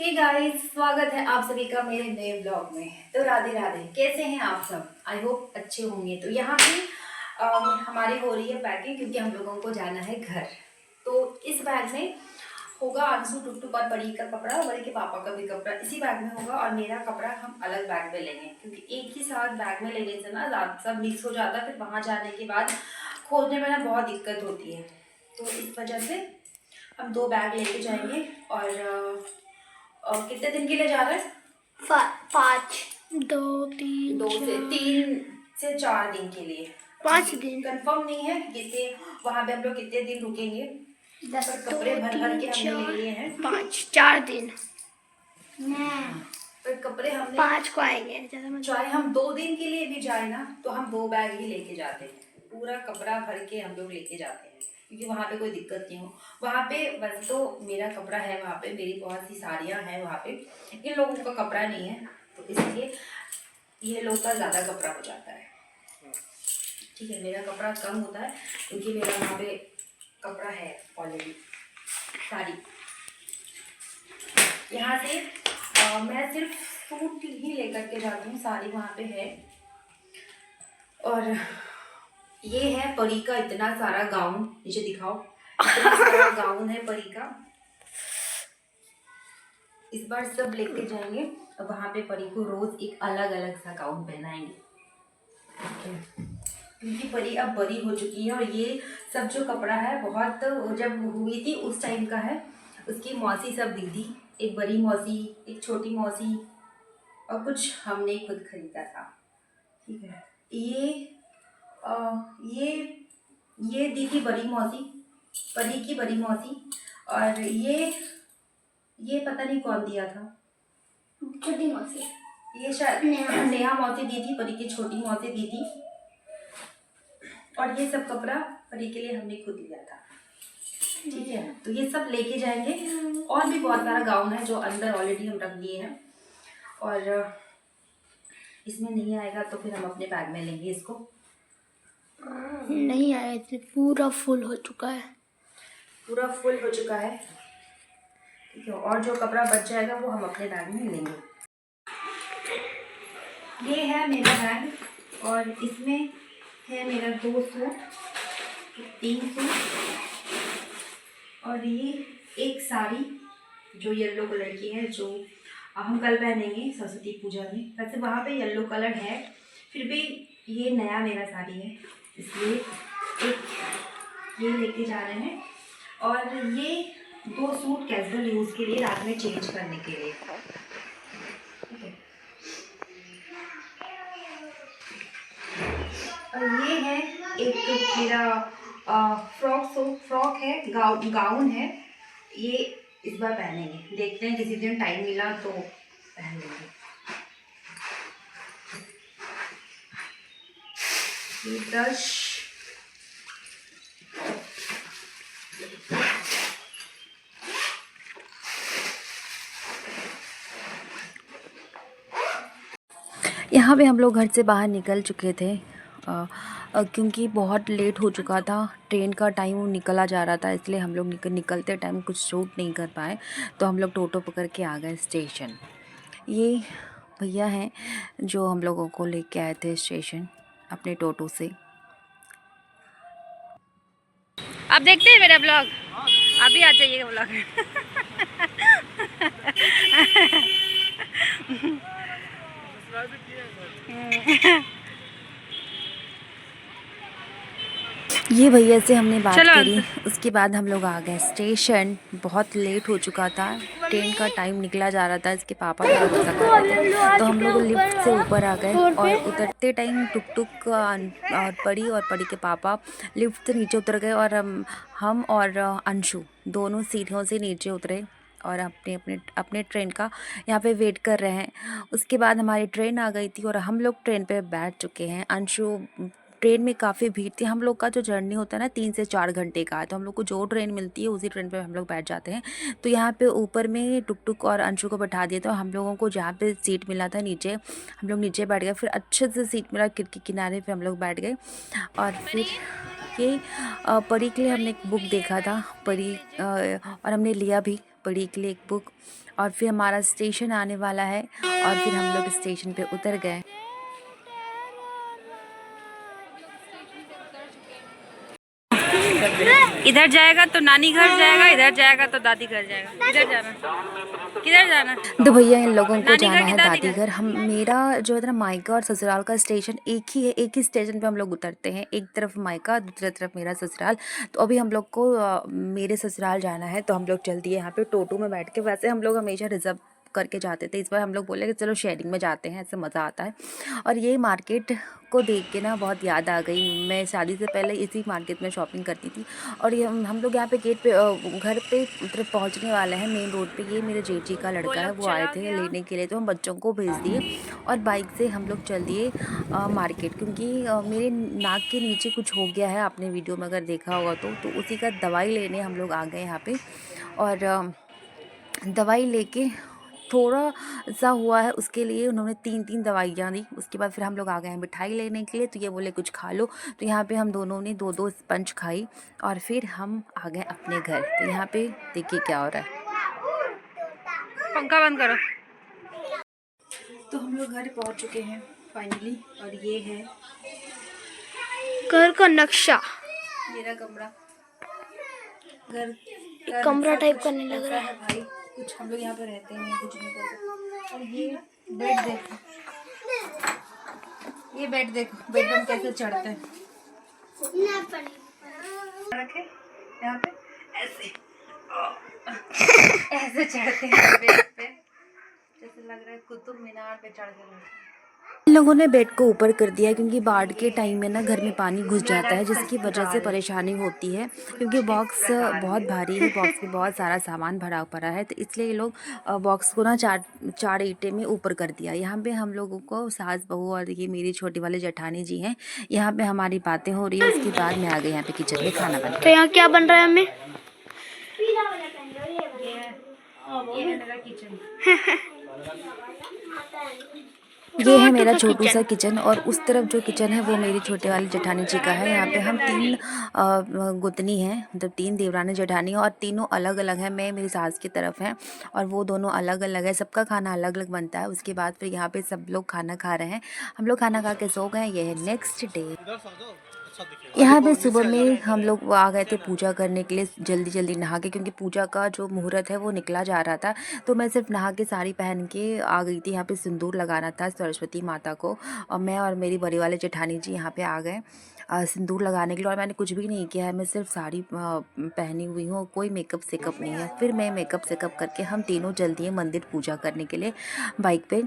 Hey guys, स्वागत है आप सभी का मेरे नए ब्लॉग में। तो राधे राधे, कैसे हैं आप सब? आई होप अच्छे होंगे। तो यहाँ पे हमारी हो रही है पैकिंग क्योंकि हम लोगों को जाना है घर। तो इस बैग में होगा अंशु टुकटुक और बड़ी का कपड़ा और बड़ी के पापा का भी कपड़ा इसी बैग में होगा, और मेरा कपड़ा हम अलग बैग में लेंगे क्योंकि एक ही साथ बैग में लेने से ना सब मिक्स हो जाता है। फिर वहाँ जाने के बाद खोजने में ना बहुत दिक्कत होती है। तो इस वजह से हम 2 बैग लेके जाएंगे। और कितने दिन के लिए जा रहे हैं? 5 2 से 3 से 4 दिन के लिए। 5 दिन कंफर्म नहीं है कितने वहाँ पे हम लोग कितने दिन रुकेंगे। पर कपड़े भर भर के हमने ले लिए हैं। 4 दिन पर कपड़े हमने 5 को आएंगे। चाहे हम 2 दिन के लिए भी जाए ना तो हम 2 बैग ही लेके जाते हैं। पूरा कपड़ा भर के हम लोग लेके जाते हैं क्योंकि वहाँ पे कोई दिक्कत नहीं हो। वहाँ पे वैसे तो मेरा कपड़ा है, वहाँ पे मेरी बहुत सी साड़ियाँ हैं, वहाँ पे इन लोगों का कपड़ा नहीं है तो इसलिए ये लोग का ज़्यादा कपड़ा हो जाता है। ठीक है, मेरा कपड़ा कम होता है क्योंकि मेरा वहाँ पे कपड़ा है ऑलरेडी साड़ी। यहाँ से मैं सिर्फ सूट ही लेकर के जाती हूँ, साड़ी वहाँ पे है। और ये है परी का इतना सारा गाउन, नीचे दिखाओ, इतना सारा गाउन है परी का। इस बार सब लेके जाएंगे और वहाँ पे परी को रोज एक अलग अलग सा गाउन पहनाएंगे क्योंकि परी अब बड़ी हो चुकी है। और ये सब जो कपड़ा है बहुत जब हुई थी उस टाइम का है। उसकी मौसी सब दी थी, एक बड़ी मौसी, एक छोटी मौसी और कुछ हमने खुद खरीदा था। ठीक है, ये दी थी बड़ी मौसी, परी की बड़ी मौसी। और ये पता नहीं कौन दिया था, छोटी मौसी। ये शायद नेहा मौसी दी थी, परी की छोटी मौसी दी थी। और ये सब कपड़ा परी के लिए हमने खुद लिया था। ठीक है, तो ये सब लेके जाएंगे। और भी बहुत सारा गाउन है जो अंदर ऑलरेडी हम रख दिए हैं, और इसमें नहीं आएगा तो फिर हम अपने बैग में लेंगे इसको। नहीं आया, पूरा फुल हो चुका है। पूरा फुल हो चुका है। ठीक है, और जो कपड़ा बच जाएगा वो हम अपने बैग में लेंगे। ये है मेरा बैग और इसमें है मेरा 2 सूट, 3 सूट और ये एक साड़ी जो येलो कलर की है, जो हम कल पहनेंगे सरस्वती पूजा में। वैसे वहाँ पे येलो कलर है, फिर भी ये नया मेरा साड़ी है इसलिए एक ये लेके जा रहे हैं। और ये 2 सूट कैजुअल यूज़ के लिए, रात में चेंज करने के लिए। ठीक है, और ये है एक मेरा फ्रॉक है, गाउन है। ये इस बार पहनेंगे, देखते हैं किसी दिन टाइम मिला तो पहन लेंगे। ये ब्रश, यहाँ पे हम लोग घर से बाहर निकल चुके थे क्योंकि बहुत लेट हो चुका था, ट्रेन का टाइम निकला जा रहा था, इसलिए हम लोग निकलते टाइम कुछ शूट नहीं कर पाए। तो हम लोग टोटो पकड़ के आ गए स्टेशन। ये भैया हैं जो हम लोगों को लेके आए थे स्टेशन अपने टोटो से। आप देखते हैं मेरा ब्लॉग? आप भी आ जाइएगा ब्लॉग में। ये भैया से हमने बात करी, उसके बाद हम लोग आ गए स्टेशन। बहुत लेट हो चुका था, ट्रेन का टाइम निकला जा रहा था, इसके पापा का गुस्सा कर रहे थे। तो हम लोग लिफ्ट से ऊपर आ गए और उतरते टाइम टुकटुक और परी के पापा लिफ्ट से नीचे उतर गए और हम और अंशु दोनों सीढ़ियों से नीचे उतरे और अपने ट्रेन का यहाँ पे वेट कर रहे हैं। उसके बाद हमारी ट्रेन आ गई थी और हम लोग ट्रेन पे बैठ चुके हैं। अंशु, ट्रेन में काफ़ी भीड़ थी। हम लोग का जो जर्नी होता है ना 3 से 4 घंटे का है, तो हम लोग को जो ट्रेन मिलती है उसी ट्रेन पे हम लोग बैठ जाते हैं। तो यहाँ पे ऊपर में टुकटुक और अंशु को बैठा दिया, तो हम लोगों को जहाँ पे सीट मिला था नीचे, हम लोग नीचे बैठ गए। फिर अच्छे से सीट मिला, खिड़की किनारे पे हम लोग बैठ गए। और फिर ये परी के लिए हमने एक बुक देखा था, परी और हमने लिया भी। पढ़ी के लिए एक बुक, और फिर हमारा स्टेशन आने वाला है और फिर हम लोग स्टेशन पे उतर गए। इधर जाएगा तो नानी घर जाएगा, इधर जाएगा तो दादी घर जाएगा। किधर जाना, किधर जाना? तो भैया इन लोगों को नानी जाना घर की है दादी दादी घर? घर। हम मेरा जो है ना मायका और ससुराल का स्टेशन एक ही है, एक ही स्टेशन पे हम लोग उतरते हैं। एक तरफ मायका, दूसरी तरफ मेरा ससुराल। तो अभी हम लोग को मेरे ससुराल जाना है, तो हम लोग जल्दी यहाँ पे टोटो में बैठ के, वैसे हम लोग हमेशा रिजर्व करके जाते थे, इस बार हम लोग बोले कि चलो शेयरिंग में जाते हैं, ऐसे मज़ा आता है। और ये मार्केट को देख के ना बहुत याद आ गई। मैं शादी से पहले इसी मार्केट में शॉपिंग करती थी। और ये हम लोग यहाँ पे गेट पे घर पे तरफ पहुँचने वाले हैं, मेन रोड पे। ये मेरे जेठ जी का लड़का है, वो आए थे लेने के लिए, तो हम बच्चों को भेज दिए और बाइक से हम लोग चल दिए मार्केट। क्योंकि मेरे नाक के नीचे कुछ हो गया है, आपने वीडियो में अगर देखा होगा तो उसी का दवाई लेने हम लोग आ गए यहाँ पे। और दवाई लेके थोड़ा सा हुआ है, उसके लिए उन्होंने 3 दवाइयाँ दी। उसके बाद फिर हम लोग आ गए हैं मिठाई लेने के लिए, तो ये बोले कुछ खा लो। तो यहाँ पे हम दोनों ने 2 स्पंज खाई और फिर हम आ गए अपने घर। तो यहाँ पे देखिए क्या हो रहा है। पंखा बंद करो। तो हम लोग घर पहुँच चुके हैं फाइनली, और ये है घर का नक्शा। मेरा कमरा। घर कमरा टाइप करने लग रहा है भाई। कुछ हम लोग यहाँ पे रहते हैं, कुछ नहीं करते। और ये बेड देखो, ये बेड देखो, बेड में कैसे चढ़ते हैं। रखे यहाँ पे ऐसे ऐसे चढ़ते हैं बेड पे, जैसे लग रहा है कुतुब मीनार पे चढ़ के। इन लोगों ने बेड को ऊपर कर दिया क्योंकि बाढ़ के टाइम में ना घर में पानी घुस जाता है, जिसकी वजह से परेशानी होती है। क्योंकि बॉक्स बहुत भारी है, बॉक्स में बहुत सारा सामान भरा पड़ा है, तो इसलिए ये लोग बॉक्स को ना चार ईंटे में ऊपर कर दिया। यहाँ पे हम लोगों को सास बहू और ये मेरी छोटी वाले जेठानी जी हैं, यहाँ पे हमारी बातें हो रही है। उसके बाद मैं आ गई यहाँ पे किचन में खाना बना। तो यहाँ क्या बन रहा है हमें? ये है मेरा किचन। ये है मेरा छोटू सा किचन, और उस तरफ जो किचन है वो मेरी छोटे वाली जेठानी जी का है। यहाँ पे हम 3 गुतनी हैं, मतलब 3 देवरानी जेठानी, और तीनों अलग अलग हैं। मैं मेरी सास की तरफ है और वो दोनों अलग अलग है। सबका खाना अलग अलग बनता है। उसके बाद फिर यहाँ पे सब लोग खाना खा रहे हैं। हम लोग खाना खा के सो गए। ये है नेक्स्ट डे। यहाँ पे सुबह में हम लोग आ गए थे पूजा करने के लिए, जल्दी जल्दी नहा के, क्योंकि पूजा का जो मुहूर्त है वो निकला जा रहा था। तो मैं सिर्फ नहा के साड़ी पहन के आ गई थी। यहाँ पे सिंदूर लगाना था सरस्वती माता को, और मैं और मेरी बड़ी वाले जेठानी जी यहाँ पे आ गए सिंदूर लगाने के लिए। और मैंने कुछ भी नहीं किया है, मैं सिर्फ साड़ी पहनी हुई हूँ, कोई मेकअप सेकअप नहीं है। फिर मैं मेकअप सेकअप करके हम तीनों चल दिए मंदिर पूजा करने के लिए बाइक पे।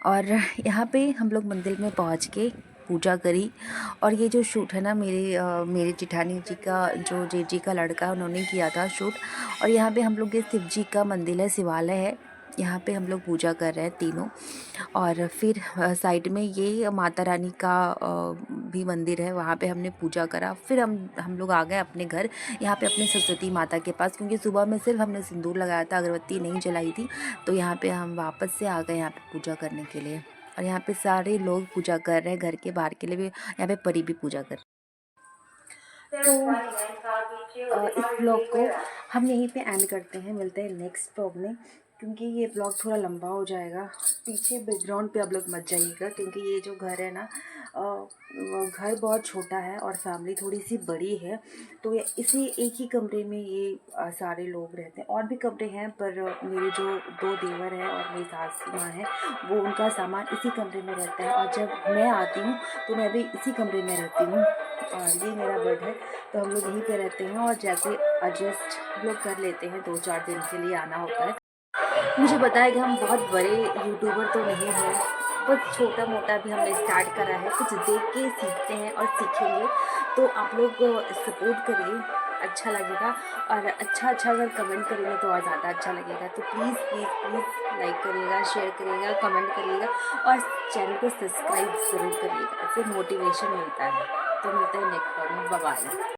और यहाँ पे हम लोग मंदिर में पहुँच के पूजा करी। और ये जो शूट है ना, मेरे जेठानी जी का जो जेठ जी का लड़का, उन्होंने किया था शूट। और यहाँ पे हम लोग ये शिव जी का मंदिर है, शिवालय है, यहाँ पे हम लोग पूजा कर रहे हैं तीनों। और फिर साइड में ये माता रानी का भी मंदिर है, वहाँ पे हमने पूजा करा। फिर हम लोग आ गए अपने घर, यहाँ पे अपने सरस्वती माता के पास, क्योंकि सुबह में सिर्फ हमने सिंदूर लगाया था, अगरबत्ती नहीं जलाई थी। तो यहाँ पे हम वापस से आ गए यहाँ पे पूजा करने के लिए। और यहाँ पे सारे लोग पूजा कर रहे हैं, घर के बाहर के लिए भी यहाँ पे परी भी पूजा कर। तो इस ब्लॉग को हम यहीं पे एंड करते हैं, मिलते हैं नेक्स्ट ब्लॉग में, क्योंकि ये ब्लॉग थोड़ा लंबा हो जाएगा। पीछे बैकग्राउंड पे आप लोग मत जाइएगा, क्योंकि ये जो घर है ना, घर बहुत छोटा है और फैमिली थोड़ी सी बड़ी है। तो इसी एक ही कमरे में ये सारे लोग रहते हैं। और भी कमरे हैं, पर मेरे जो 2 देवर हैं और मेरी सास माँ है, वो उनका सामान इसी कमरे में रहता है। और जब मैं आती हूँ तो मैं भी इसी कमरे में रहती हूँ। और ये मेरा बेड है, तो हम लोग यहीं पे रहते हैं। और जैसे एडजस्ट हम लोग कर लेते हैं, 2-4 दिन के लिए आना होता है। मुझे पता है कि हम बहुत बड़े यूट्यूबर तो नहीं हैं, बस छोटा मोटा भी हमने स्टार्ट करा है। कुछ देख के सीखते हैं और सीखेंगे, तो आप लोग सपोर्ट करिए, अच्छा लगेगा। और अच्छा अगर कमेंट करेंगे तो और ज़्यादा अच्छा लगेगा। तो प्लीज़ लाइक करिएगा, शेयर करिएगा, कमेंट करिएगा, और चैनल को सब्सक्राइब ज़रूर करिएगा, इससे मोटिवेशन मिलता है। तो मिलते हैं नेक्स्ट टाइम, बाय बाय।